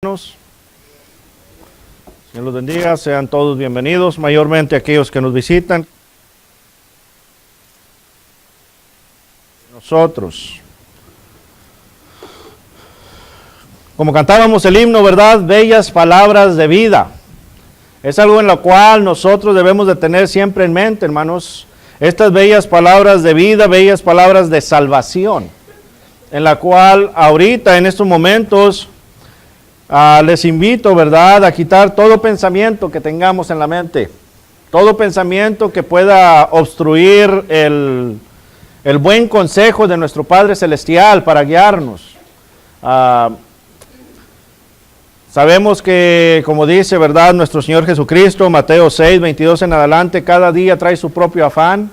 Señor los bendiga, sean todos bienvenidos, mayormente aquellos que nos visitan. Nosotros, como cantábamos el himno, ¿verdad? Bellas palabras de vida. Es algo en lo cual nosotros debemos de tener siempre en mente, hermanos. Estas bellas palabras de vida, bellas palabras de salvación, en la cual ahorita, en estos momentos, les invito, ¿verdad?, a quitar todo pensamiento que tengamos en la mente, todo pensamiento que pueda obstruir el buen consejo de nuestro Padre Celestial para guiarnos. Sabemos que, como dice, ¿verdad?, nuestro Señor Jesucristo, Mateo 6, 22 en adelante, cada día trae su propio afán.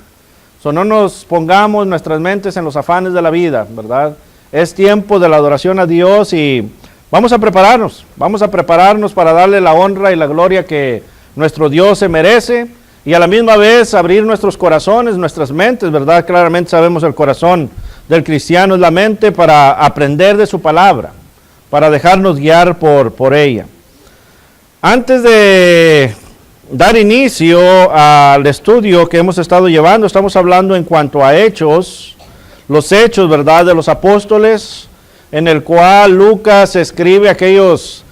No nos pongamos nuestras mentes en los afanes de la vida, ¿verdad? Es tiempo de la adoración a Dios y vamos a prepararnos para darle la honra y la gloria que nuestro Dios se merece y a la misma vez abrir nuestros corazones, nuestras mentes, ¿verdad? Claramente sabemos el corazón del cristiano es la mente para aprender de su palabra, para dejarnos guiar por ella. Antes de dar inicio al estudio que hemos estado llevando, estamos hablando en cuanto a hechos, los hechos, ¿verdad?, de los apóstoles, en el cual Lucas escribe aquellos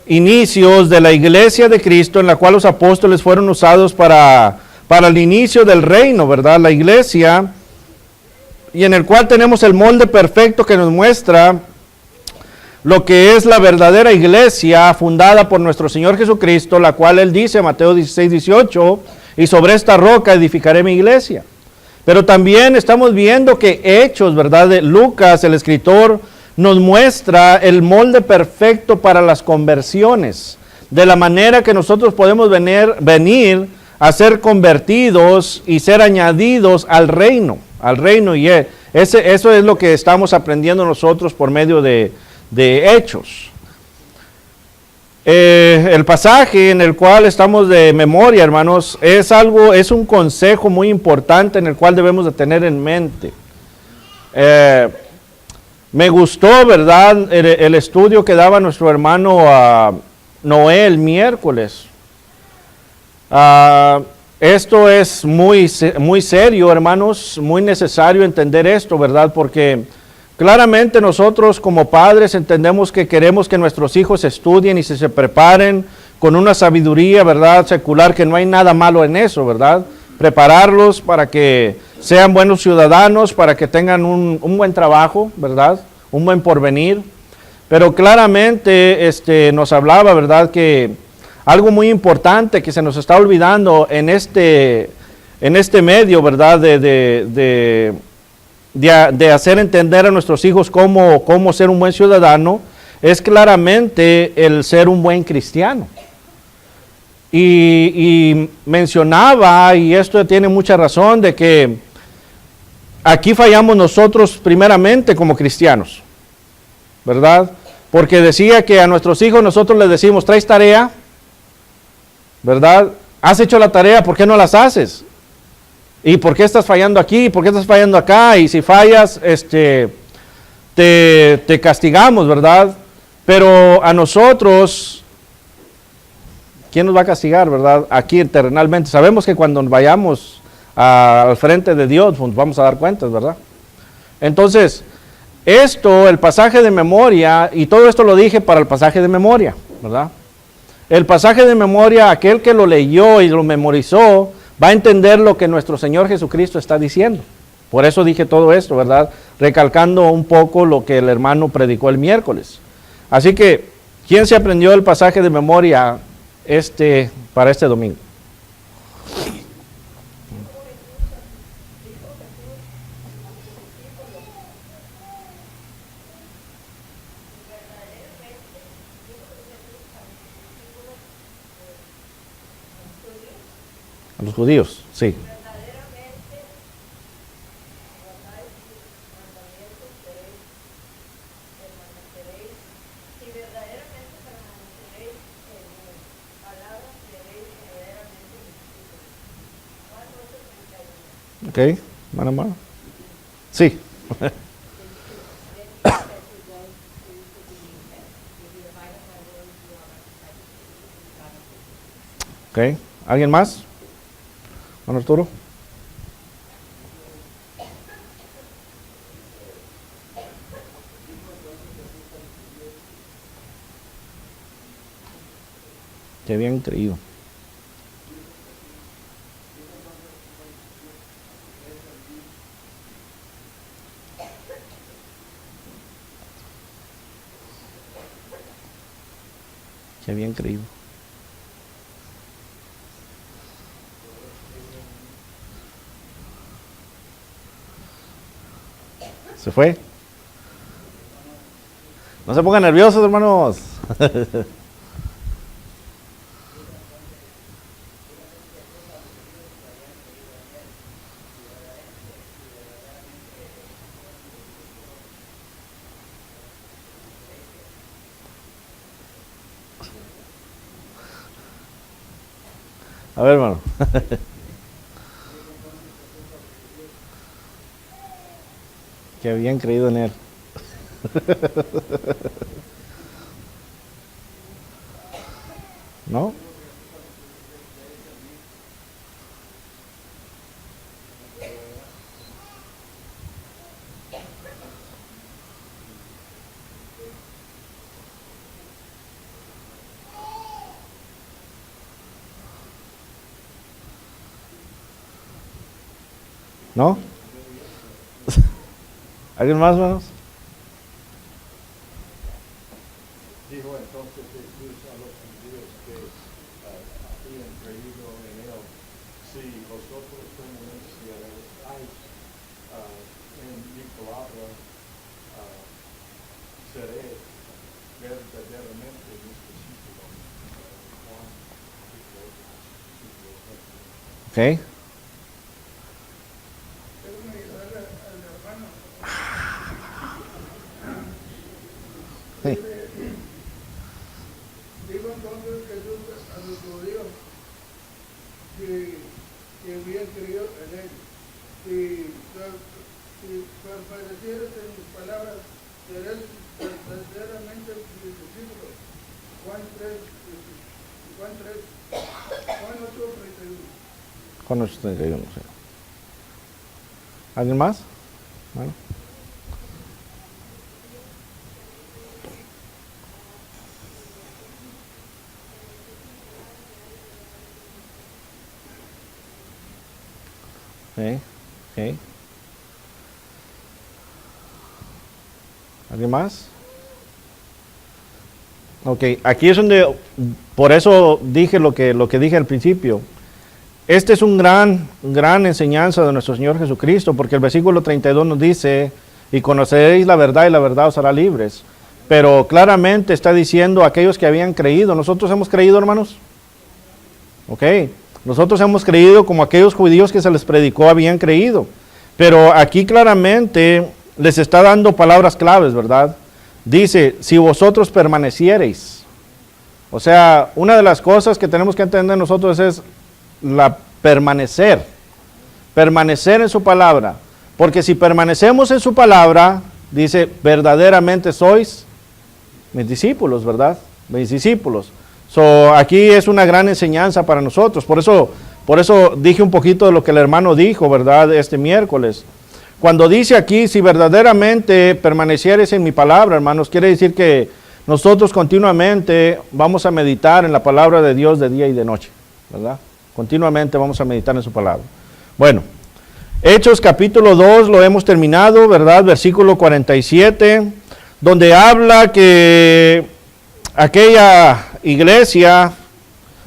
inicios de la iglesia de Cristo, en la cual los apóstoles fueron usados para el inicio del reino, ¿verdad?, la iglesia, y en el cual tenemos el molde perfecto que nos muestra lo que es la verdadera iglesia fundada por nuestro Señor Jesucristo, la cual Él dice, Mateo 16, 18, y sobre esta roca edificaré mi iglesia. Pero también estamos viendo que Hechos, ¿verdad?, de Lucas, el escritor, nos muestra el molde perfecto para las conversiones, de la manera que nosotros podemos venir a ser convertidos y ser añadidos al reino, y eso es lo que estamos aprendiendo nosotros por medio de Hechos. El pasaje en el cual estamos de memoria, hermanos, es un consejo muy importante en el cual debemos de tener en mente. Me gustó, ¿verdad?, el estudio que daba nuestro hermano Noé el miércoles. Esto es muy serio, hermanos, muy necesario entender esto, ¿verdad? Porque claramente nosotros como padres entendemos que queremos que nuestros hijos estudien y se preparen con una sabiduría, ¿verdad?, secular, que no hay nada malo en eso, ¿verdad? Prepararlos para que sean buenos ciudadanos, para que tengan un buen trabajo, ¿verdad?, un buen porvenir. Pero claramente nos hablaba, ¿verdad?, que algo muy importante que se nos está olvidando en este medio, ¿verdad?, de hacer entender a nuestros hijos cómo ser un buen ciudadano, es claramente el ser un buen cristiano. Y mencionaba, y esto tiene mucha razón, de que aquí fallamos nosotros primeramente como cristianos, ¿verdad? Porque decía que a nuestros hijos nosotros les decimos, ¿traes tarea? ¿Verdad? ¿Has hecho la tarea? ¿Por qué no las haces? ¿Y por qué estás fallando aquí? ¿Por qué estás fallando acá? Y si fallas, te castigamos, ¿verdad? Pero a nosotros, ¿quién nos va a castigar, verdad? Aquí terrenalmente. Sabemos que cuando vayamos al frente de Dios, pues vamos a dar cuentas, ¿verdad? Entonces, el pasaje de memoria, y todo esto lo dije para el pasaje de memoria, ¿verdad? El pasaje de memoria, aquel que lo leyó y lo memorizó, va a entender lo que nuestro Señor Jesucristo está diciendo. Por eso dije todo esto, ¿verdad? Recalcando un poco lo que el hermano predicó el miércoles. Así que, ¿quién se aprendió el pasaje de memoria para este domingo? A los judíos, sí. Ok, mano a mano. Sí. Ok. ¿Alguien más? Juan Arturo. Qué bien creído. Qué bien creído. ¿Se fue? No se pongan nerviosos, hermanos. A ver, hermano. Qué bien creído en él. ¿No? ¿No? ¿Alguien más, hermanos? Dijo entonces Jesús a los judíos que habían creído en él: si vosotros permanecierais en mi palabra, seré verdaderamente mis discípulos. Juan, Ok. Sí. Dijo entonces Jesús a los judíos que habían creído en él: si permanecieres en mis palabras, serás verdaderamente mis discípulos. Juan 8:31. Con 8:31, sí. ¿Alguien más? Bueno. Okay. Okay. ¿Alguien más? Ok, aquí es donde, por eso dije lo que dije al principio. Este es un gran enseñanza de nuestro Señor Jesucristo, porque el versículo 32 nos dice: y conoceréis la verdad y la verdad os hará libres. Pero claramente está diciendo a aquellos que habían creído. ¿Nosotros hemos creído, hermanos? Ok, nosotros hemos creído como aquellos judíos que se les predicó habían creído. Pero aquí claramente les está dando palabras claves, ¿verdad? Dice: si vosotros permaneciereis. O sea, una de las cosas que tenemos que entender nosotros es la permanecer en su palabra, porque si permanecemos en su palabra, dice, verdaderamente sois mis discípulos, ¿verdad? Mis discípulos. Aquí es una gran enseñanza para nosotros. Por eso dije un poquito de lo que el hermano dijo, ¿verdad? Este miércoles. Cuando dice aquí: si verdaderamente permanecieres en mi palabra, hermanos, quiere decir que nosotros continuamente vamos a meditar en la palabra de Dios de día y de noche, ¿verdad? Continuamente vamos a meditar en su palabra. Bueno, Hechos capítulo 2 lo hemos terminado, ¿verdad? Versículo 47, donde habla que aquella iglesia,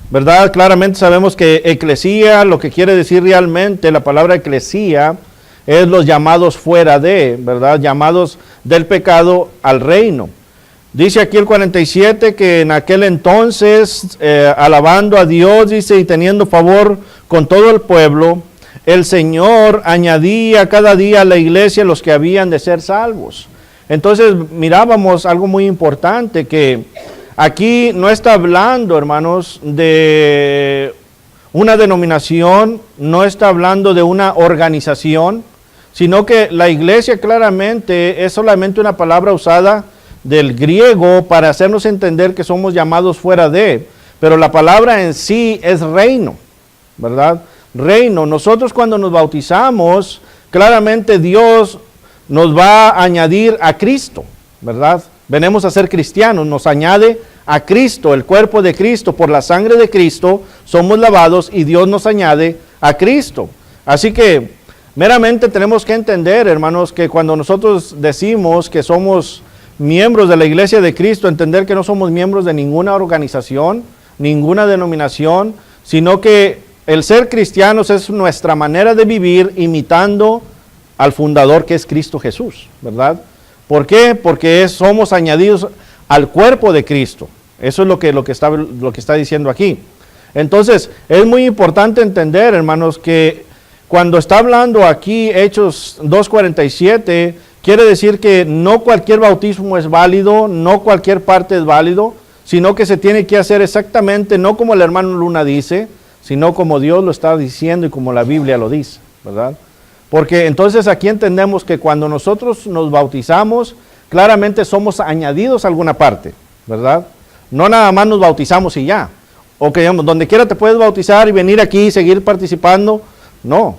¿verdad? Claramente sabemos que eclesía, lo que quiere decir realmente la palabra eclesía, es los llamados fuera de, ¿verdad? Llamados del pecado al reino. Dice aquí el 47 que en aquel entonces, alabando a Dios, dice, y teniendo favor con todo el pueblo, el Señor añadía cada día a la iglesia los que habían de ser salvos. Entonces mirábamos algo muy importante, que aquí no está hablando, hermanos, de una denominación, no está hablando de una organización, sino que la iglesia claramente es solamente una palabra usada del griego para hacernos entender que somos llamados fuera de. pero la palabra en sí es reino, ¿verdad? Reino. Nosotros cuando nos bautizamos, claramente Dios nos va a añadir a Cristo, ¿verdad? Venimos a ser cristianos, nos añade a Cristo, el cuerpo de Cristo, por la sangre de Cristo, somos lavados y Dios nos añade a Cristo. Así que meramente tenemos que entender, hermanos, que cuando nosotros decimos que somos miembros de la iglesia de Cristo, entender que no somos miembros de ninguna organización, ninguna denominación, sino que el ser cristianos es nuestra manera de vivir imitando al fundador que es Cristo Jesús, ¿verdad? ¿Por qué? Porque somos añadidos al cuerpo de Cristo. Eso es lo que está diciendo aquí. Entonces, es muy importante entender, hermanos, que cuando está hablando aquí Hechos 2:47, quiere decir que no cualquier bautismo es válido, no cualquier parte es válido, sino que se tiene que hacer exactamente, no como el hermano Luna dice, sino como Dios lo está diciendo y como la Biblia lo dice, ¿verdad? Porque entonces aquí entendemos que cuando nosotros nos bautizamos, claramente somos añadidos a alguna parte, ¿verdad? No nada más nos bautizamos y ya. O que digamos, donde quiera te puedes bautizar y venir aquí y seguir participando. No,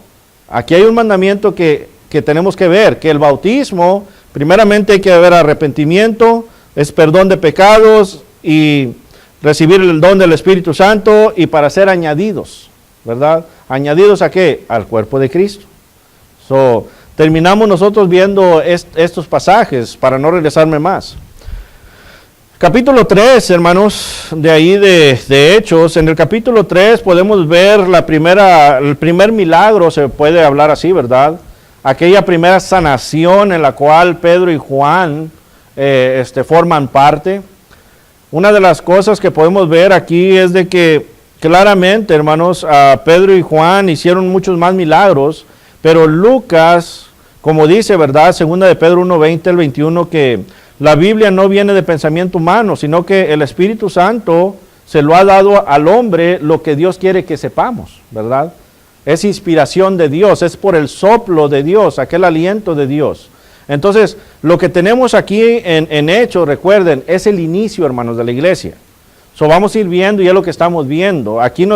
aquí hay un mandamiento que tenemos que ver, que el bautismo, primeramente hay que haber arrepentimiento, es perdón de pecados y recibir el don del Espíritu Santo y para ser añadidos, ¿verdad? ¿Añadidos a qué? Al cuerpo de Cristo. Terminamos nosotros viendo estos pasajes para no regresarme más. Capítulo 3, hermanos, de ahí de Hechos. En el capítulo 3 podemos ver el primer milagro, se puede hablar así, ¿verdad? Aquella primera sanación en la cual Pedro y Juan forman parte. Una de las cosas que podemos ver aquí es de que claramente, hermanos, Pedro y Juan hicieron muchos más milagros, pero Lucas, como dice, ¿verdad? Segunda de Pedro 1:20 al 21, que la Biblia no viene de pensamiento humano, sino que el Espíritu Santo se lo ha dado al hombre lo que Dios quiere que sepamos, ¿verdad? Es inspiración de Dios, es por el soplo de Dios, aquel aliento de Dios. Entonces, lo que tenemos aquí en Hechos, recuerden, es el inicio, hermanos, de la iglesia. Vamos a ir viendo y es lo que estamos viendo. Aquí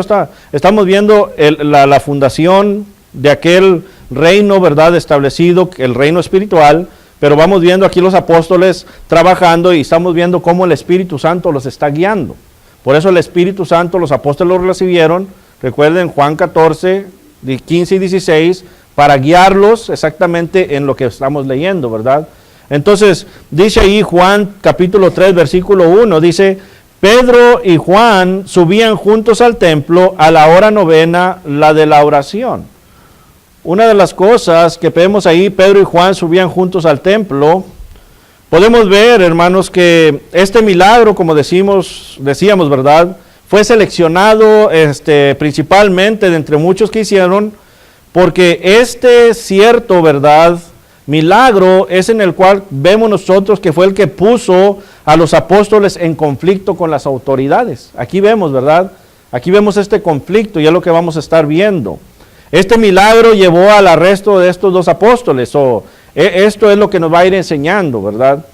estamos viendo la fundación de aquel reino, ¿verdad?, establecido, el reino espiritual, pero vamos viendo aquí los apóstoles trabajando y estamos viendo cómo el Espíritu Santo los está guiando. Por eso el Espíritu Santo, los apóstoles lo recibieron, recuerden Juan 14, 15 y 16, para guiarlos exactamente en lo que estamos leyendo, ¿verdad? Entonces, dice ahí Juan capítulo 3, versículo 1, dice, Pedro y Juan subían juntos al templo a la hora novena, la de la oración. Una de las cosas que vemos ahí, Pedro y Juan subían juntos al templo. Podemos ver, hermanos, que este milagro, como decíamos, ¿verdad?, fue seleccionado principalmente de entre muchos que hicieron, porque este cierto, ¿verdad?, milagro es en el cual vemos nosotros que fue el que puso a los apóstoles en conflicto con las autoridades. Aquí vemos, ¿verdad? Aquí vemos este conflicto y es lo que vamos a estar viendo. Este milagro llevó al arresto de estos dos apóstoles, esto es lo que nos va a ir enseñando, ¿verdad?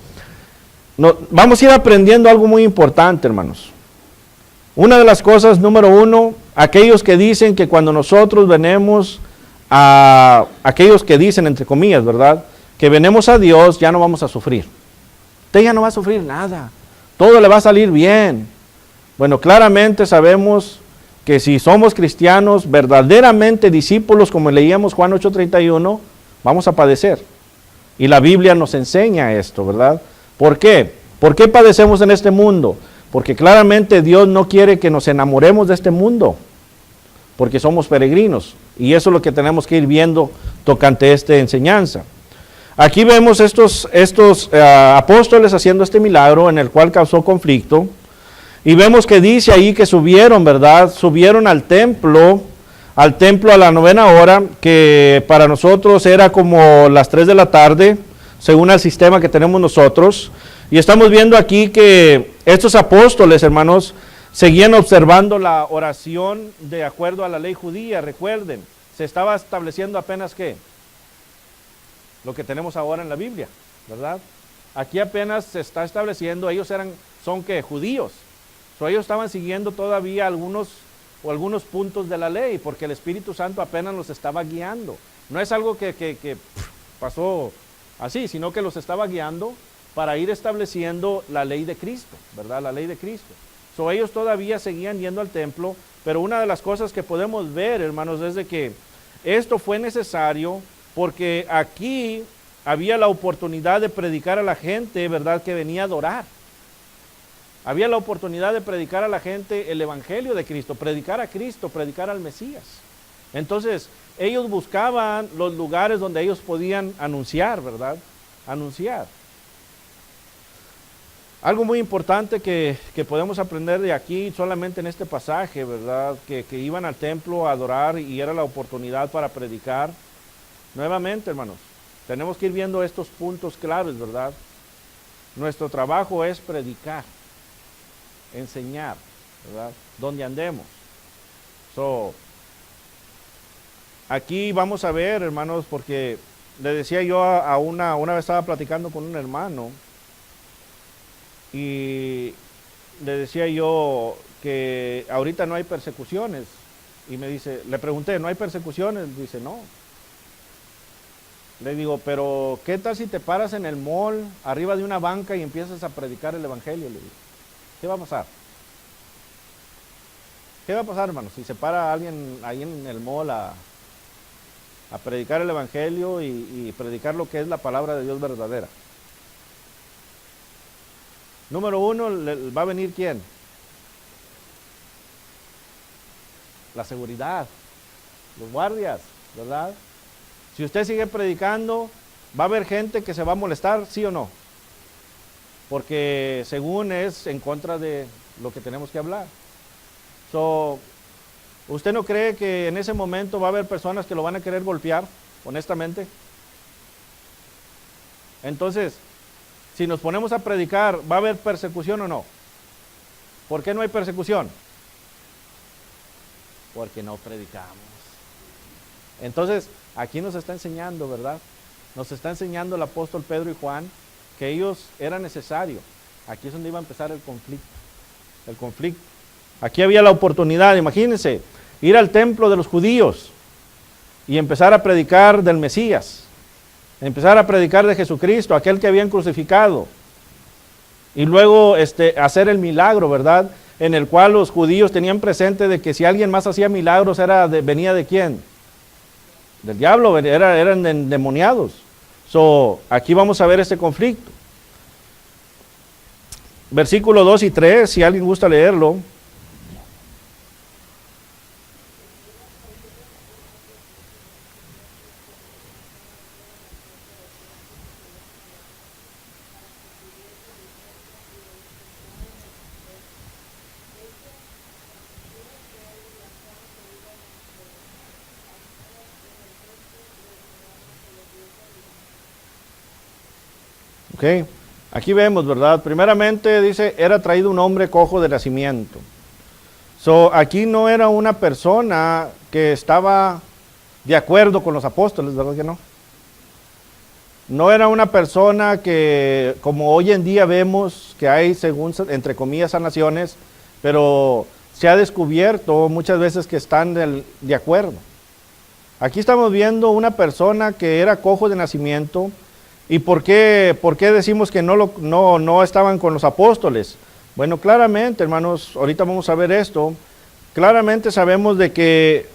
Vamos a ir aprendiendo algo muy importante, hermanos. Una de las cosas, número uno, aquellos que dicen que cuando nosotros venimos aquellos que dicen, entre comillas, ¿verdad?, que venimos a Dios, ya no vamos a sufrir. Usted ya no va a sufrir nada, todo le va a salir bien. Bueno, claramente sabemos que si somos cristianos, verdaderamente discípulos, como leíamos Juan 8:31, vamos a padecer. Y la Biblia nos enseña esto, ¿verdad? ¿Por qué? ¿Por qué padecemos en este mundo? Porque claramente Dios no quiere que nos enamoremos de este mundo, porque somos peregrinos. Y eso es lo que tenemos que ir viendo tocante esta enseñanza. Aquí vemos estos apóstoles haciendo este milagro en el cual causó conflicto. Y vemos que dice ahí que subieron, ¿verdad? Subieron al templo a la 9ª hora, que para nosotros era como las 3 de la tarde, según el sistema que tenemos nosotros. Y estamos viendo aquí que estos apóstoles, hermanos, seguían observando la oración de acuerdo a la ley judía. Recuerden, se estaba estableciendo apenas ¿qué? Lo que tenemos ahora en la Biblia, ¿verdad? Aquí apenas se está estableciendo, ellos son ¿qué? Judíos. Ellos estaban siguiendo todavía algunos puntos de la ley, porque el Espíritu Santo apenas los estaba guiando. No es algo que pasó así, sino que los estaba guiando para ir estableciendo la ley de Cristo, ¿verdad? La ley de Cristo. Ellos todavía seguían yendo al templo, pero una de las cosas que podemos ver, hermanos, es de que esto fue necesario porque aquí había la oportunidad de predicar a la gente, ¿verdad?, que venía a adorar. Había la oportunidad de predicar a la gente el Evangelio de Cristo, predicar a Cristo, predicar al Mesías. Entonces, ellos buscaban los lugares donde ellos podían anunciar, ¿verdad? Anunciar. Algo muy importante que podemos aprender de aquí, solamente en este pasaje, ¿verdad? Que iban al templo a adorar y era la oportunidad para predicar. Nuevamente, hermanos, tenemos que ir viendo estos puntos claves, ¿verdad? Nuestro trabajo es predicar, enseñar, ¿verdad? Donde andemos. Aquí vamos a ver, hermanos, porque le decía yo a una vez estaba platicando con un hermano y le decía yo que ahorita no hay persecuciones y me dice, le pregunté, ¿no hay persecuciones? Dice, no. Le digo, pero ¿qué tal si te paras en el mall, arriba de una banca y empiezas a predicar el Evangelio? Le digo, ¿qué va a pasar? ¿Qué va a pasar, hermanos, si se para alguien ahí en el mall a predicar el Evangelio y predicar lo que es la palabra de Dios verdadera? Número uno, ¿va a venir quién? La seguridad, los guardias, ¿verdad? Si usted sigue predicando, ¿va a haber gente que se va a molestar, sí o no? Porque según es en contra de lo que tenemos que hablar. ¿Usted no cree que en ese momento va a haber personas que lo van a querer golpear, honestamente? Entonces, si nos ponemos a predicar, ¿va a haber persecución o no? ¿Por qué no hay persecución? Porque no predicamos. Entonces, aquí nos está enseñando, ¿verdad? Nos está enseñando el apóstol Pedro y Juan que ellos era necesario. Aquí es donde iba a empezar el conflicto. El conflicto. Aquí había la oportunidad, imagínense, ir al templo de los judíos y empezar a predicar del Mesías. Empezar a predicar de Jesucristo, aquel que habían crucificado. Y luego hacer el milagro, ¿verdad? En el cual los judíos tenían presente de que si alguien más hacía milagros venía de quién? Del diablo, eran endemoniados. Aquí vamos a ver este conflicto. Versículo 2 y 3, si alguien gusta leerlo. Ok, aquí vemos, ¿verdad? Primeramente dice, era traído un hombre cojo de nacimiento. Aquí no era una persona que estaba de acuerdo con los apóstoles, ¿verdad que no? No era una persona que, como hoy en día vemos que hay, según, entre comillas, sanaciones, pero se ha descubierto muchas veces que están de acuerdo. Aquí estamos viendo una persona que era cojo de nacimiento. ¿Y por qué decimos que no estaban con los apóstoles? Bueno, claramente, hermanos, ahorita vamos a ver esto. Claramente sabemos de que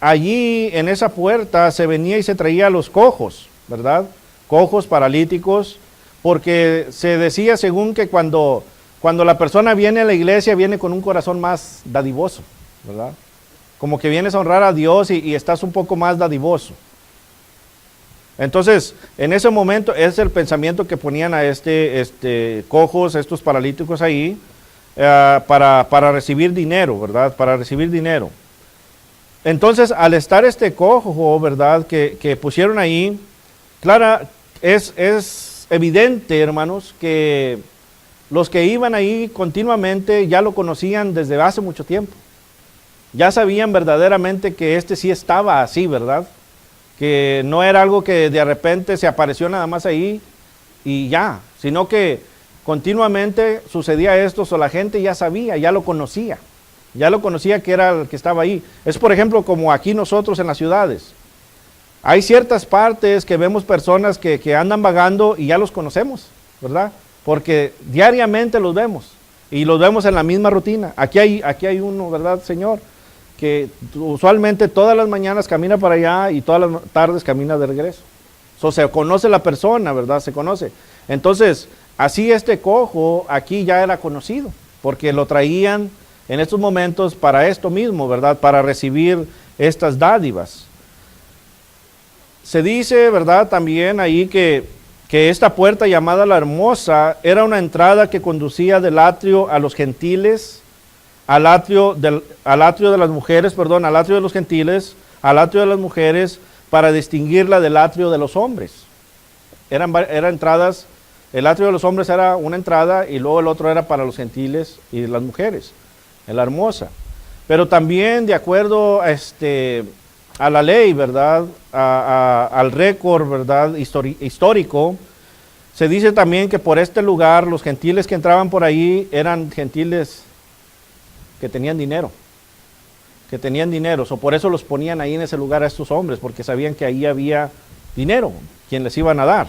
allí en esa puerta se venía y se traía a los cojos, ¿verdad? Cojos, paralíticos, porque se decía según que cuando la persona viene a la iglesia viene con un corazón más dadivoso, ¿verdad? Como que vienes a honrar a Dios y estás un poco más dadivoso. Entonces, en ese momento es el pensamiento que ponían a cojos, estos paralíticos ahí, para recibir dinero, ¿verdad? Para recibir dinero. Entonces, al estar este cojo, ¿verdad? Que pusieron ahí, es evidente, hermanos, que los que iban ahí continuamente ya lo conocían desde hace mucho tiempo. Ya sabían verdaderamente que sí estaba así, ¿verdad? Que no era algo que de repente se apareció nada más ahí y ya, sino que continuamente sucedía esto, o la gente ya sabía, ya lo conocía que era el que estaba ahí. Es por ejemplo como aquí nosotros en las ciudades. Hay ciertas partes que vemos personas que andan vagando y ya los conocemos, ¿verdad? Porque diariamente los vemos y los vemos en la misma rutina. Aquí hay uno, ¿verdad, Señor? Que usualmente todas las mañanas camina para allá y todas las tardes camina de regreso. Se conoce la persona, ¿verdad? Se conoce. Entonces, así este cojo aquí ya era conocido, porque lo traían en estos momentos para esto mismo, ¿verdad? Para recibir estas dádivas. Se dice, ¿verdad? También ahí que esta puerta llamada la Hermosa era una entrada que conducía del atrio a los gentiles, al atrio de las mujeres, perdón, al atrio de los gentiles, al atrio de las mujeres, para distinguirla del atrio de los hombres. Eran entradas, el atrio de los hombres era una entrada y luego el otro era para los gentiles y las mujeres, en la Hermosa. Pero también de acuerdo a la ley, ¿verdad? Al récord, ¿verdad? Histórico, se dice también que por este lugar los gentiles que entraban por ahí eran gentiles que tenían dinero, por eso los ponían ahí en ese lugar a estos hombres, porque sabían que ahí había dinero, quien les iban a dar.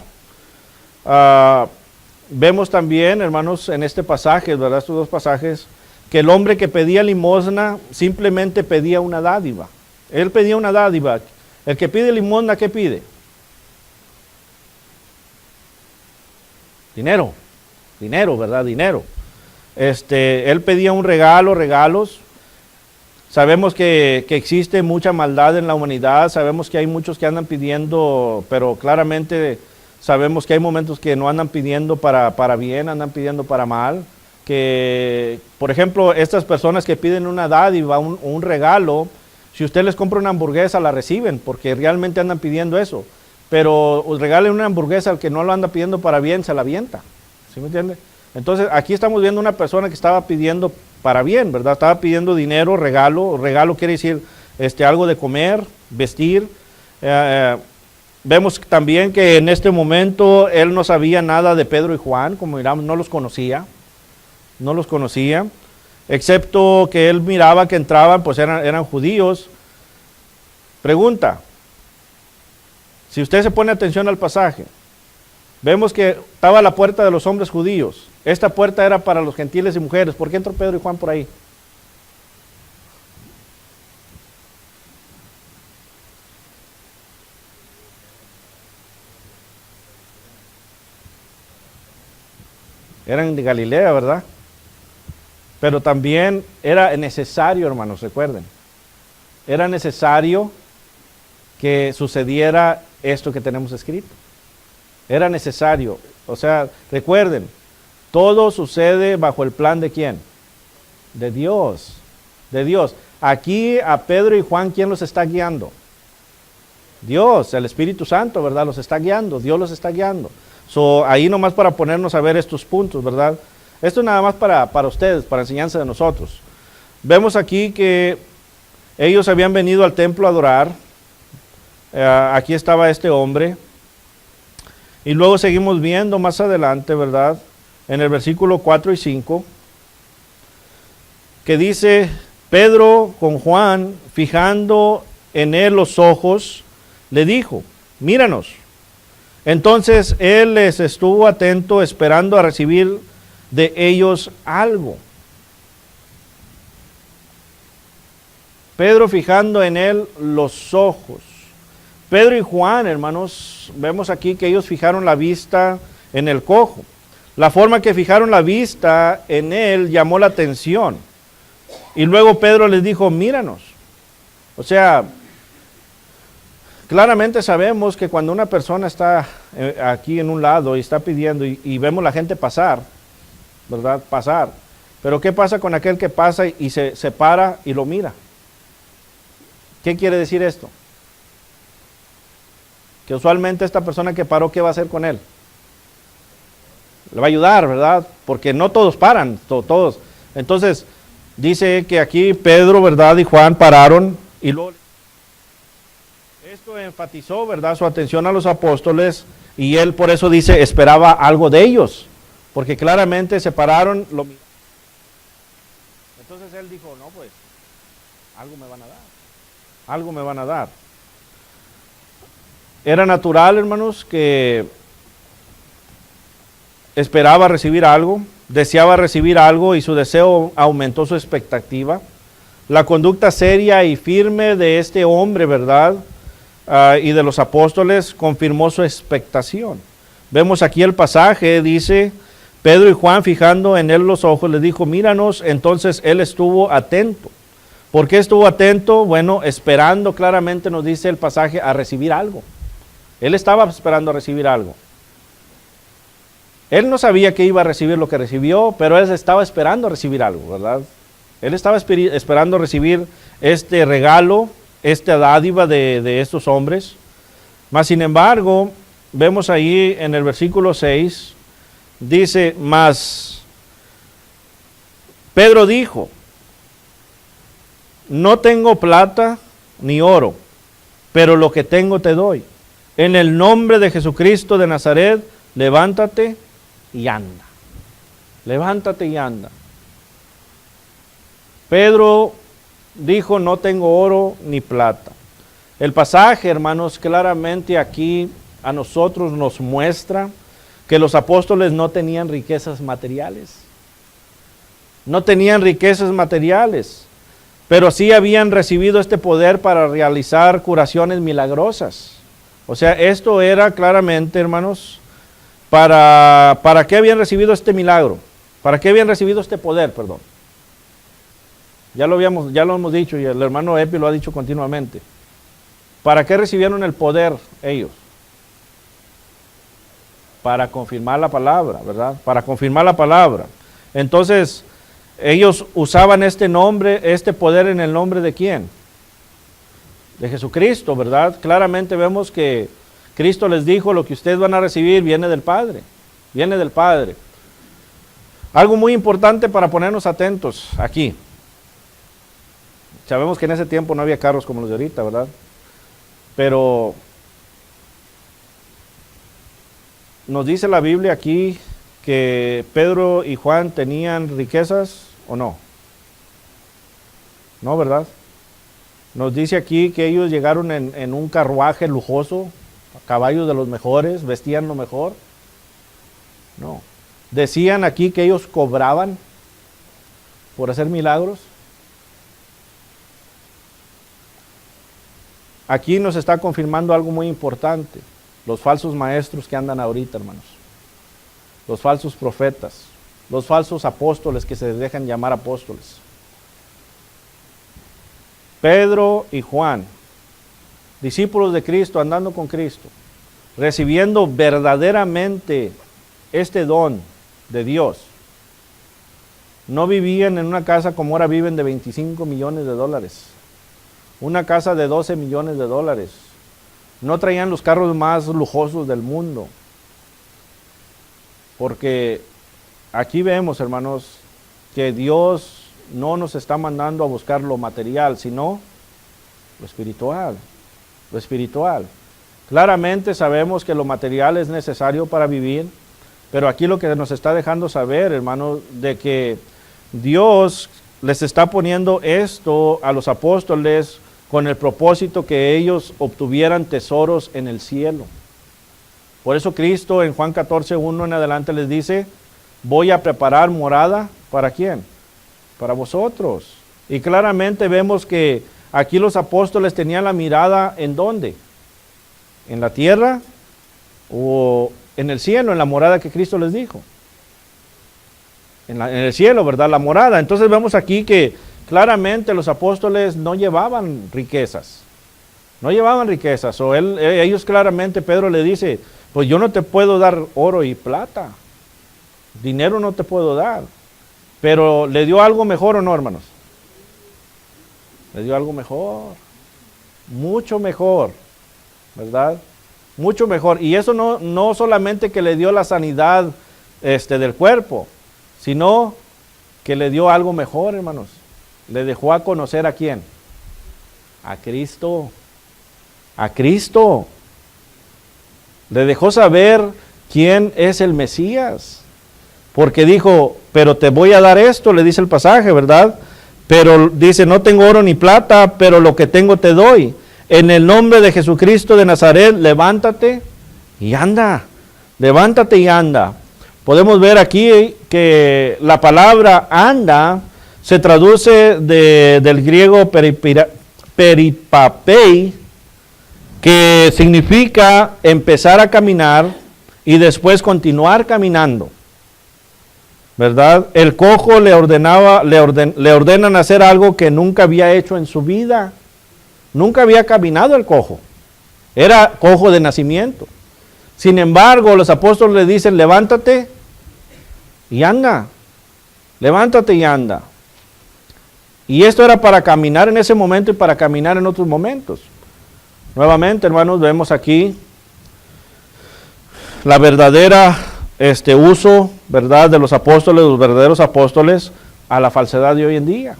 Vemos también, hermanos, en este pasaje, ¿verdad? Estos dos pasajes, que el hombre que pedía limosna simplemente pedía una dádiva. Él pedía una dádiva. El que pide limosna, ¿qué pide? Dinero, ¿verdad? Dinero. Él pedía un regalos. Sabemos que existe mucha maldad en la humanidad, sabemos que hay muchos que andan pidiendo, pero claramente sabemos que hay momentos que no andan pidiendo para bien, andan pidiendo para mal. Que, por ejemplo, estas personas que piden una dádiva, un regalo, si usted les compra una hamburguesa, la reciben, porque realmente andan pidiendo eso. Pero regalen una hamburguesa al que no lo anda pidiendo para bien, se la avienta. ¿Sí me entiende? Entonces, aquí estamos viendo una persona que estaba pidiendo para bien, ¿verdad? Estaba pidiendo dinero, regalo quiere decir algo de comer, vestir. Vemos también que en este momento él no sabía nada de Pedro y Juan, como miramos, no los conocía, excepto que él miraba que entraban, pues eran judíos. Pregunta, si usted se pone atención al pasaje, vemos que estaba la puerta de los hombres judíos. Esta puerta era para los gentiles y mujeres. ¿Por qué entró Pedro y Juan por ahí? Eran de Galilea, ¿verdad? Pero también era necesario, hermanos, recuerden. Era necesario que sucediera esto que tenemos escrito. Era necesario. O sea, recuerden, todo sucede bajo el plan ¿de quién? De Dios. De Dios. Aquí a Pedro y Juan, ¿quién los está guiando? Dios, el Espíritu Santo, ¿verdad? Los está guiando, Dios los está guiando. Ahí nomás para ponernos a ver estos puntos, ¿verdad? Esto es nada más para ustedes, para enseñanza de nosotros. Vemos aquí que ellos habían venido al templo a adorar. Aquí estaba este hombre. Y luego seguimos viendo más adelante, ¿verdad? En el versículo 4 y 5, que dice, Pedro con Juan, fijando en él los ojos, le dijo, míranos. Entonces él les estuvo atento, esperando a recibir de ellos algo. Pedro fijando en él los ojos. Pedro y Juan, hermanos, vemos aquí que ellos fijaron la vista en el cojo. La forma que fijaron la vista en él llamó la atención. Y luego Pedro les dijo, míranos. O sea, claramente sabemos que cuando una persona está aquí en un lado y está pidiendo y vemos la gente pasar, ¿verdad? Pasar. Pero ¿qué pasa con aquel que pasa y se para y lo mira? ¿Qué quiere decir esto? Que usualmente esta persona que paró, ¿qué va a hacer con él? Le va a ayudar, ¿verdad? Porque no todos paran, todos. Entonces, dice que aquí Pedro, ¿verdad? Y Juan pararon y luego esto enfatizó, ¿verdad? Su atención a los apóstoles y él por eso dice, esperaba algo de ellos. porque claramente se pararon, entonces él dijo, no, pues, algo me van a dar, algo me van a dar. Era natural, hermanos, que esperaba recibir algo, deseaba recibir algo y su deseo aumentó su expectativa. La conducta seria y firme de este hombre, ¿verdad? Y de los apóstoles confirmó su expectación. Vemos aquí el pasaje, dice, Pedro y Juan fijando en él los ojos, le dijo, míranos. Entonces él estuvo atento. ¿Por qué estuvo atento? Bueno, esperando, claramente nos dice el pasaje, a recibir algo. Él estaba esperando a recibir algo. Él no sabía que iba a recibir lo que recibió, pero él estaba esperando recibir algo, ¿verdad? Él estaba esperando recibir este regalo, esta dádiva de estos hombres. Mas, sin embargo, vemos ahí en el versículo 6, dice, mas Pedro dijo, no tengo plata ni oro, pero lo que tengo te doy. En el nombre de Jesucristo de Nazaret, levántate y anda. Levántate y anda. Pedro dijo, no tengo oro ni plata. El pasaje, hermanos, claramente aquí a nosotros nos muestra que los apóstoles no tenían riquezas materiales. No tenían riquezas materiales, pero sí habían recibido este poder para realizar curaciones milagrosas. O sea, esto era claramente, hermanos, ¿para qué habían recibido este milagro? ¿Para qué habían recibido este poder, perdón? Ya lo hemos dicho y el hermano Epi lo ha dicho continuamente. ¿Para qué recibieron el poder ellos? Para confirmar la palabra, ¿verdad? Para confirmar la palabra. Entonces, ellos usaban este nombre, este poder en el nombre de ¿quién? De Jesucristo, ¿verdad? Claramente vemos que Cristo les dijo, lo que ustedes van a recibir viene del Padre. Viene del Padre. Algo muy importante para ponernos atentos aquí. Sabemos que en ese tiempo no había carros como los de ahorita, ¿verdad? Pero nos dice la Biblia aquí que Pedro y Juan tenían riquezas o no. No, ¿verdad? Nos dice aquí que ellos llegaron en un carruaje lujoso, caballos de los mejores, vestían lo mejor. No. Decían aquí que ellos cobraban por hacer milagros. Aquí nos está confirmando algo muy importante. Los falsos maestros que andan ahorita, hermanos. Los falsos profetas. Los falsos apóstoles que se dejan llamar apóstoles. Pedro y Juan, discípulos de Cristo, andando con Cristo, recibiendo verdaderamente este don de Dios. No vivían en una casa como ahora viven de 25 millones de dólares. Una casa de 12 millones de dólares. No traían los carros más lujosos del mundo. Porque aquí vemos, hermanos, que Dios no nos está mandando a buscar lo material, sino lo espiritual. Lo espiritual. Claramente sabemos que lo material es necesario para vivir, pero aquí lo que nos está dejando saber, hermanos, de que Dios les está poniendo esto a los apóstoles con el propósito que ellos obtuvieran tesoros en el cielo. Por eso Cristo en Juan 14:1 en adelante les dice, voy a preparar morada, ¿para quién? Para vosotros. Y claramente vemos que aquí los apóstoles tenían la mirada ¿en dónde? ¿En la tierra o en el cielo, en la morada que Cristo les dijo? En el cielo, ¿verdad? La morada. Entonces vemos aquí que claramente los apóstoles no llevaban riquezas. No llevaban riquezas. O ellos claramente, Pedro le dice, pues yo no te puedo dar oro y plata. Dinero no te puedo dar. Pero ¿le dio algo mejor o no, hermanos? Le dio algo mejor. Mucho mejor. ¿Verdad? Mucho mejor. Y eso no solamente que le dio la sanidad del cuerpo, sino que le dio algo mejor, hermanos. Le dejó a conocer ¿a quién? A Cristo. A Cristo. Le dejó saber quién es el Mesías. porque dijo, pero te voy a dar esto, le dice el pasaje, ¿verdad? Pero dice, no tengo oro ni plata, pero lo que tengo te doy. En el nombre de Jesucristo de Nazaret, levántate y anda. Levántate y anda. Podemos ver aquí que la palabra anda se traduce del griego peripapei, que significa empezar a caminar y después continuar caminando, ¿verdad? El cojo le ordenan hacer algo que nunca había hecho en su vida. Nunca había caminado el cojo. Era cojo de nacimiento. Sin embargo, los apóstoles le dicen, levántate y anda. Levántate y anda. Y esto era para caminar en ese momento y para caminar en otros momentos. Nuevamente, hermanos, vemos aquí la verdadera uso, ¿verdad?, de los apóstoles, los verdaderos apóstoles, a la falsedad de hoy en día.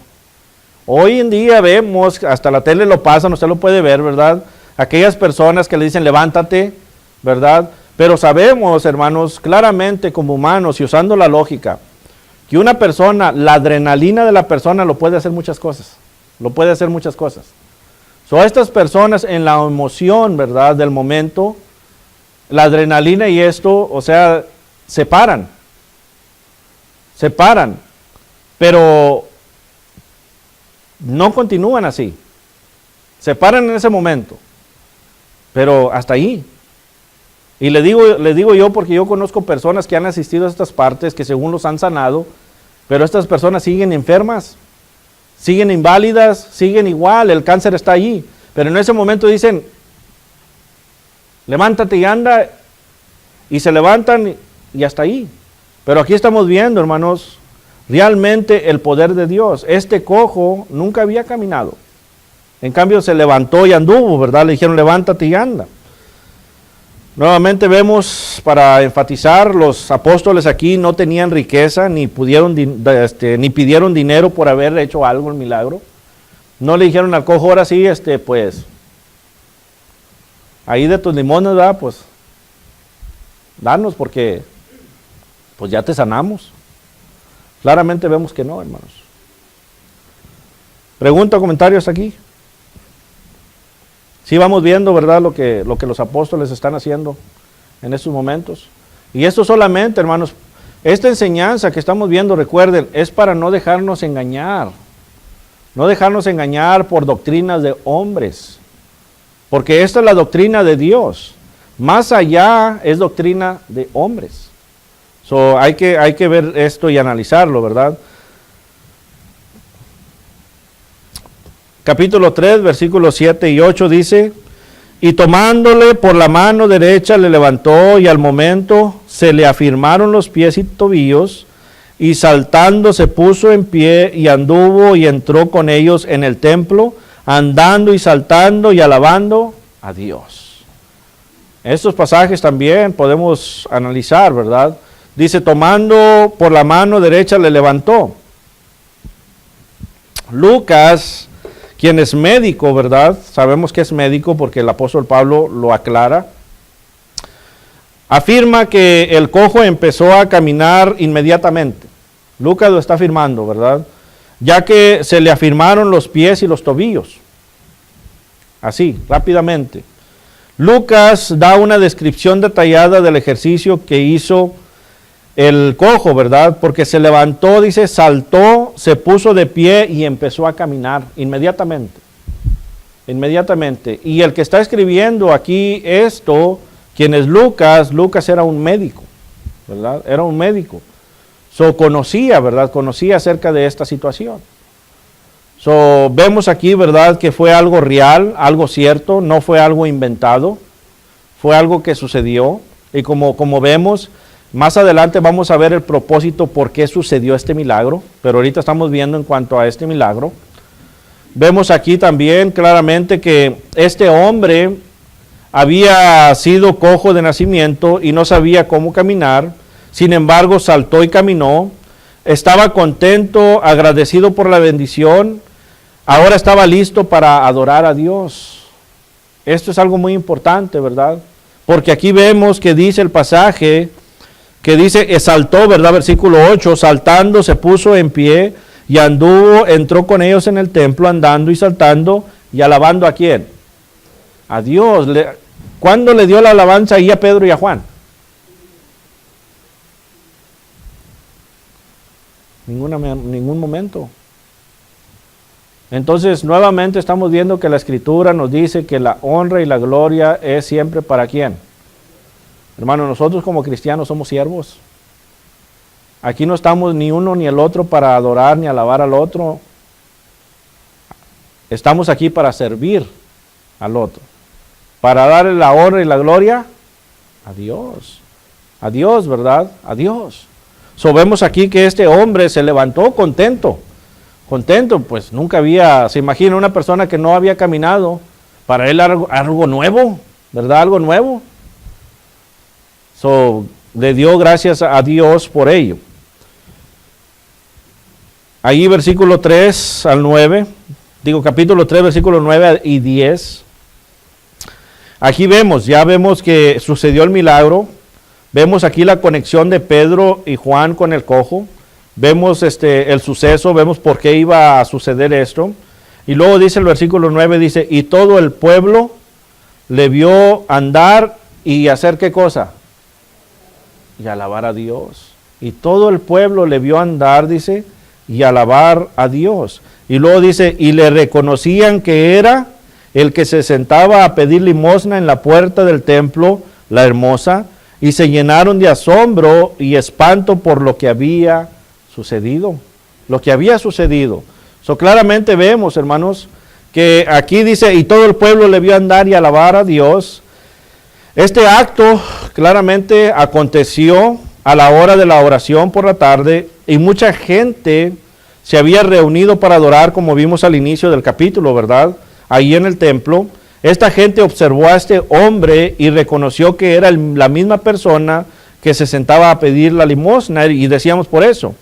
Hoy en día vemos, hasta la tele lo pasan, usted lo puede ver, ¿verdad? Aquellas personas que le dicen levántate, ¿verdad? Pero sabemos, hermanos, claramente como humanos y usando la lógica, que una persona, la adrenalina de la persona lo puede hacer muchas cosas. Lo puede hacer muchas cosas. Estas personas en la emoción, ¿verdad?, del momento, la adrenalina y esto, o sea, se paran, pero no continúan así. Se paran en ese momento, pero hasta ahí. Y le digo yo porque yo conozco personas que han asistido a estas partes, que según los han sanado, pero estas personas siguen enfermas, siguen inválidas, siguen igual, el cáncer está allí. Pero en ese momento dicen, levántate y anda, y se levantan y hasta ahí. Pero aquí estamos viendo, hermanos, realmente el poder de Dios. Este cojo nunca había caminado. En cambio se levantó y anduvo, ¿verdad? Le dijeron, levántate y anda. Nuevamente vemos, para enfatizar, los apóstoles aquí no tenían riqueza, ni pidieron dinero por haber hecho algo, el milagro. No le dijeron al cojo, ahora sí, pues, ahí de tus limones, ¿verdad? Pues, danos porque, pues ya te sanamos. Claramente vemos que no, hermanos. Pregunta o comentarios aquí. Sí vamos viendo, ¿verdad?, lo que los apóstoles están haciendo en estos momentos. Y esto solamente, hermanos, esta enseñanza que estamos viendo, recuerden, es para no dejarnos engañar. No dejarnos engañar por doctrinas de hombres. Porque esta es la doctrina de Dios. Más allá es doctrina de hombres. Hay que ver esto y analizarlo, ¿verdad? Capítulo 3, versículos 7 y 8 dice, y tomándole por la mano derecha le levantó, y al momento se le afirmaron los pies y tobillos, y saltando se puso en pie y anduvo y entró con ellos en el templo, andando y saltando y alabando a Dios. Estos pasajes también podemos analizar, ¿verdad? Dice, tomando por la mano derecha le levantó. Lucas, quien es médico, ¿verdad? Sabemos que es médico porque el apóstol Pablo lo aclara. Afirma que el cojo empezó a caminar inmediatamente. Lucas lo está afirmando, ¿verdad? Ya que se le afirmaron los pies y los tobillos. Así, rápidamente. Lucas da una descripción detallada del ejercicio que hizo el cojo, ¿verdad? Porque se levantó, dice, saltó, se puso de pie y empezó a caminar inmediatamente. Inmediatamente. Y el que está escribiendo aquí esto, quien es Lucas, Lucas era un médico, ¿verdad? Era un médico. Conocía, ¿verdad? Conocía acerca de esta situación. Vemos aquí, ¿verdad?, que fue algo real, algo cierto, no fue algo inventado, fue algo que sucedió. Y como vemos, más adelante vamos a ver el propósito por qué sucedió este milagro, pero ahorita estamos viendo en cuanto a este milagro. Vemos aquí también claramente que este hombre había sido cojo de nacimiento y no sabía cómo caminar, sin embargo saltó y caminó, estaba contento, agradecido por la bendición, ahora estaba listo para adorar a Dios. Esto es algo muy importante, ¿verdad? Porque aquí vemos que dice el pasaje que dice, exaltó, ¿verdad? Versículo 8, saltando se puso en pie y anduvo, entró con ellos en el templo andando y saltando y alabando ¿a quién? A Dios. ¿Cuándo le dio la alabanza ahí a Pedro y a Juan? Ningún momento. Entonces, nuevamente estamos viendo que la Escritura nos dice que la honra y la gloria es siempre ¿para quién? Hermano, nosotros como cristianos somos siervos. Aquí no estamos ni uno ni el otro para adorar ni alabar al otro. Estamos aquí para servir al otro. Para darle la honra y la gloria a Dios. A Dios, ¿verdad? A Dios. Vemos aquí que este hombre se levantó contento. Contento, pues nunca había, se imagina una persona que no había caminado, para él algo nuevo, ¿verdad? Algo nuevo. Le dio gracias a Dios por ello. Ahí versículo 3 al 9, capítulo 3, versículo 9 y 10. Aquí ya vemos que sucedió el milagro. Vemos aquí la conexión de Pedro y Juan con el cojo. Vemos el suceso, vemos por qué iba a suceder esto. Y luego dice el versículo 9, dice, y todo el pueblo le vio andar y hacer ¿qué cosa? Y alabar a Dios. Y todo el pueblo le vio andar, dice, y alabar a Dios. Y luego dice, y le reconocían que era el que se sentaba a pedir limosna en la puerta del templo, la hermosa, y se llenaron de asombro y espanto por lo que había sucedido. Lo que había sucedido. Claramente vemos, hermanos, que aquí dice, y todo el pueblo le vio andar y alabar a Dios. Este acto claramente aconteció a la hora de la oración por la tarde y mucha gente se había reunido para adorar, como vimos al inicio del capítulo, ¿verdad? Ahí en el templo. Esta gente observó a este hombre y reconoció que era la misma persona que se sentaba a pedir la limosna, y decíamos por eso,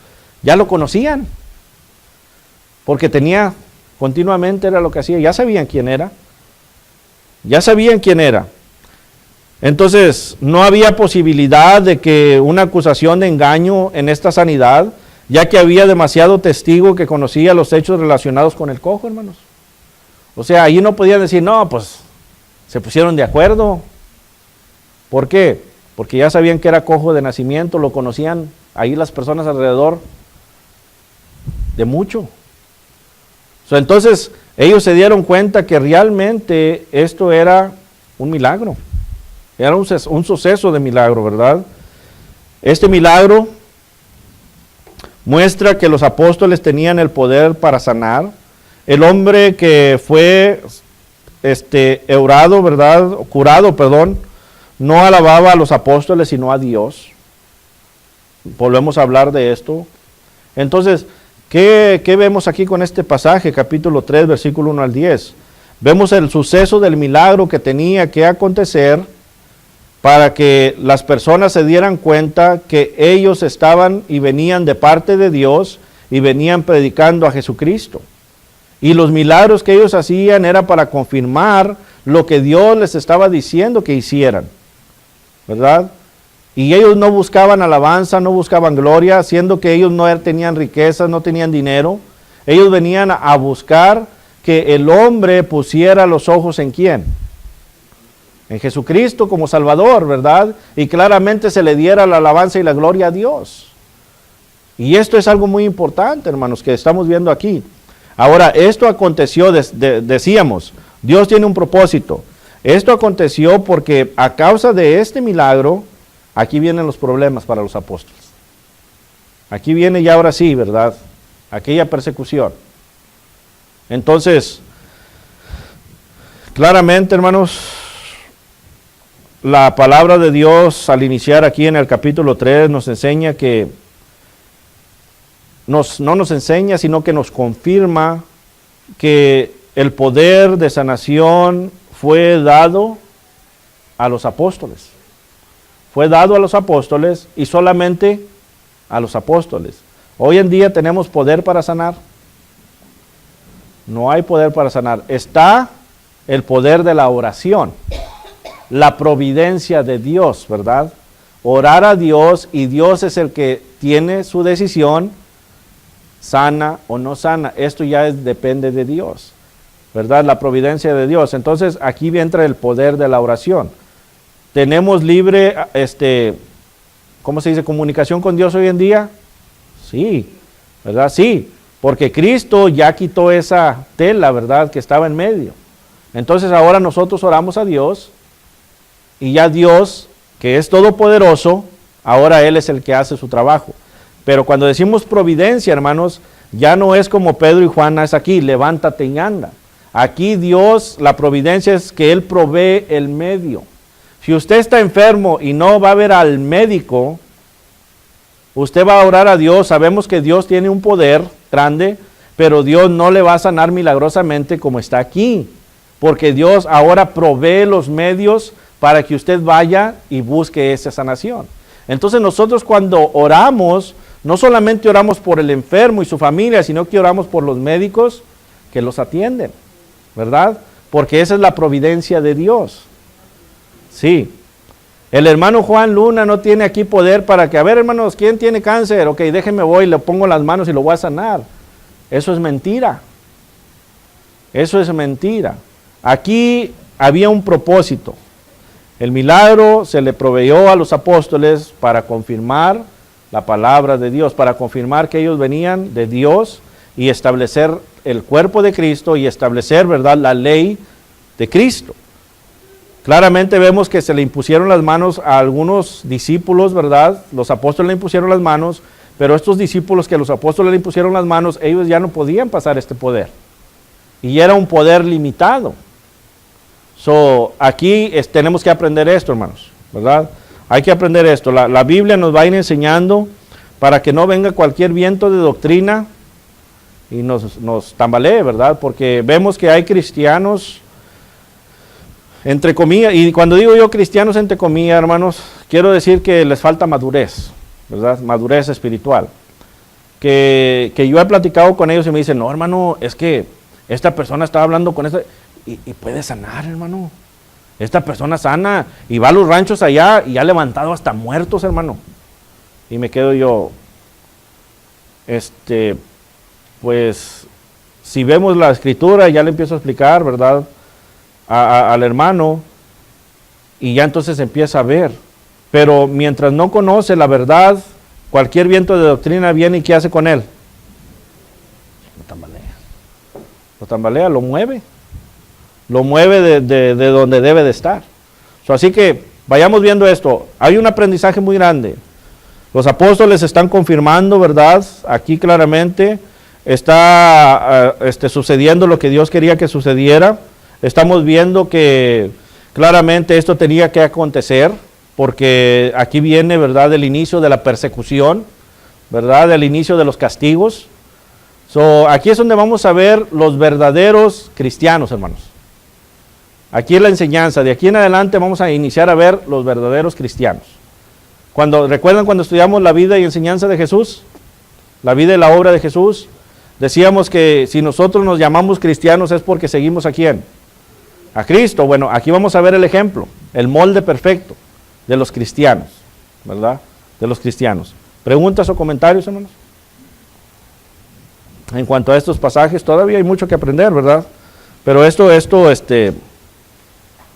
ya lo conocían, porque continuamente era lo que hacía, ya sabían quién era. Entonces, no había posibilidad de que una acusación de engaño en esta sanidad, ya que había demasiado testigo que conocía los hechos relacionados con el cojo, hermanos. O sea, ahí no podían decir, no, pues se pusieron de acuerdo. ¿Por qué? Porque ya sabían que era cojo de nacimiento, lo conocían ahí las personas alrededor de mucho. Entonces, ellos se dieron cuenta que realmente esto era un milagro. Era un suceso de milagro, ¿verdad? Este milagro muestra que los apóstoles tenían el poder para sanar. El hombre que fue curado, no alababa a los apóstoles, sino a Dios. Volvemos a hablar de esto. Entonces, ¿qué vemos aquí con este pasaje? Capítulo 3, versículo 1 al 10. Vemos el suceso del milagro que tenía que acontecer para que las personas se dieran cuenta que ellos estaban y venían de parte de Dios y venían predicando a Jesucristo. Y los milagros que ellos hacían era para confirmar lo que Dios les estaba diciendo que hicieran, ¿verdad? Y ellos no buscaban alabanza, no buscaban gloria, siendo que ellos no tenían riquezas, no tenían dinero. Ellos venían a buscar que el hombre pusiera los ojos ¿en quién? En Jesucristo como Salvador, ¿verdad? Y claramente se le diera la alabanza y la gloria a Dios. Y esto es algo muy importante, hermanos, que estamos viendo aquí. Ahora, esto aconteció, decíamos, Dios tiene un propósito. Esto aconteció porque a causa de este milagro, aquí vienen los problemas para los apóstoles. Aquí viene ya ahora sí, ¿verdad? Aquella persecución. Entonces, claramente, hermanos, la palabra de Dios al iniciar aquí en el capítulo 3 nos enseña que no nos enseña, sino que nos confirma que el poder de sanación fue dado a los apóstoles. Fue dado a los apóstoles y solamente a los apóstoles. Hoy en día tenemos poder para sanar. No hay poder para sanar. Está el poder de la oración, la providencia de Dios, ¿verdad? orar a Dios y Dios es el que tiene su decisión, sana o no sana. Esto ya depende de Dios, ¿verdad? La providencia de Dios. Entonces aquí entra el poder de la oración. ¿Tenemos libre, ¿cómo se dice? ¿Comunicación con Dios hoy en día? Sí, ¿verdad? Sí, porque Cristo ya quitó esa tela, ¿verdad? Que estaba en medio. Entonces ahora nosotros oramos a Dios y ya Dios, que es todopoderoso, ahora Él es el que hace su trabajo. Pero cuando decimos providencia, hermanos, ya no es como Pedro y Juan es aquí, levántate y anda. Aquí Dios, la providencia es que Él provee el medio. Si usted está enfermo y no va a ver al médico, usted va a orar a Dios. Sabemos que Dios tiene un poder grande, pero Dios no le va a sanar milagrosamente como está aquí. Porque Dios ahora provee los medios para que usted vaya y busque esa sanación. Entonces nosotros cuando oramos, no solamente oramos por el enfermo y su familia, sino que oramos por los médicos que los atienden, ¿verdad? Porque esa es la providencia de Dios. Sí. El hermano Juan Luna no tiene aquí poder para que, a ver hermanos, ¿quién tiene cáncer? Ok, déjenme voy, le pongo las manos y lo voy a sanar. Eso es mentira. Eso es mentira. Aquí había un propósito. El milagro se le proveyó a los apóstoles para confirmar la palabra de Dios, para confirmar que ellos venían de Dios y establecer el cuerpo de Cristo y establecer, ¿verdad?, la ley de Cristo. Claramente vemos que se le impusieron las manos a algunos discípulos, ¿verdad? Los apóstoles le impusieron las manos, pero estos discípulos que los apóstoles le impusieron las manos, ellos ya no podían pasar este poder. Y era un poder limitado. Aquí tenemos que aprender esto, hermanos, ¿verdad? Hay que aprender esto. La Biblia nos va a ir enseñando para que no venga cualquier viento de doctrina y nos tambalee, ¿verdad? Porque vemos que hay cristianos, entre comillas, y cuando digo yo cristianos entre comillas, hermanos, quiero decir que les falta madurez, ¿verdad? Madurez espiritual. Que yo he platicado con ellos y me dicen, no, hermano, es que esta persona estaba hablando con esta... Y puede sanar, hermano. Esta persona sana y va a los ranchos allá y ha levantado hasta muertos, hermano. Y me quedo yo, pues, si vemos la escritura, ya le empiezo a explicar, ¿verdad?, al hermano, y ya entonces empieza a ver. Pero mientras no conoce la verdad, cualquier viento de doctrina viene y ¿qué hace con él? Lo tambalea. Lo tambalea, lo mueve. Lo mueve de donde debe de estar. Así que vayamos viendo esto. Hay un aprendizaje muy grande. Los apóstoles están confirmando, ¿verdad? Aquí claramente está sucediendo lo que Dios quería que sucediera. Estamos viendo que claramente esto tenía que acontecer, porque aquí viene, ¿verdad?, el inicio de la persecución, ¿verdad?, el inicio de los castigos. Aquí es donde vamos a ver los verdaderos cristianos, hermanos. Aquí es la enseñanza. De aquí en adelante vamos a iniciar a ver los verdaderos cristianos. ¿Recuerdan cuando estudiamos la vida y enseñanza de Jesús? La vida y la obra de Jesús. Decíamos que si nosotros nos llamamos cristianos es porque seguimos a ¿quién? A Cristo. Bueno, aquí vamos a ver el ejemplo, el molde perfecto de los cristianos, ¿verdad? De los cristianos. ¿Preguntas o comentarios, hermanos? En cuanto a estos pasajes, todavía hay mucho que aprender, ¿verdad? Pero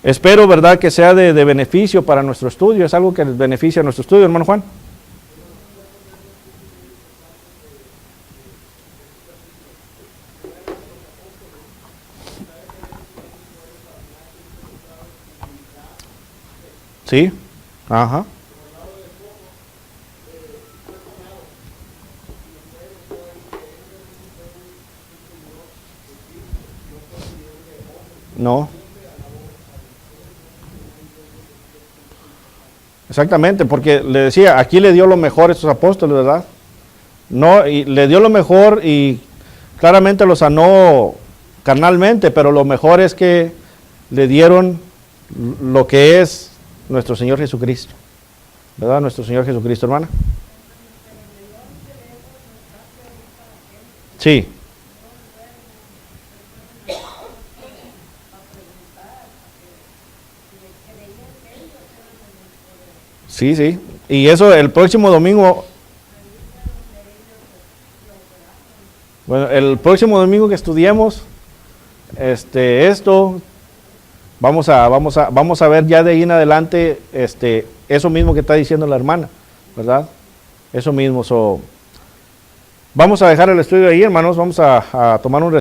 espero, ¿verdad?, que sea de beneficio para nuestro estudio. Es algo que beneficia a nuestro estudio, hermano Juan. Sí, ajá. No. Exactamente, porque le decía, aquí le dio lo mejor a estos apóstoles, ¿verdad? No, y le dio lo mejor y claramente lo sanó carnalmente, pero lo mejor es que le dieron lo que es nuestro Señor Jesucristo, ¿verdad? Nuestro Señor Jesucristo, hermana. Sí. Sí, sí. Y eso el próximo domingo, bueno, el próximo domingo que estudiemos esto, vamos a ver ya de ahí en adelante eso mismo que está diciendo la hermana, ¿verdad? Eso mismo. Vamos a dejar el estudio ahí, hermanos, vamos a tomar un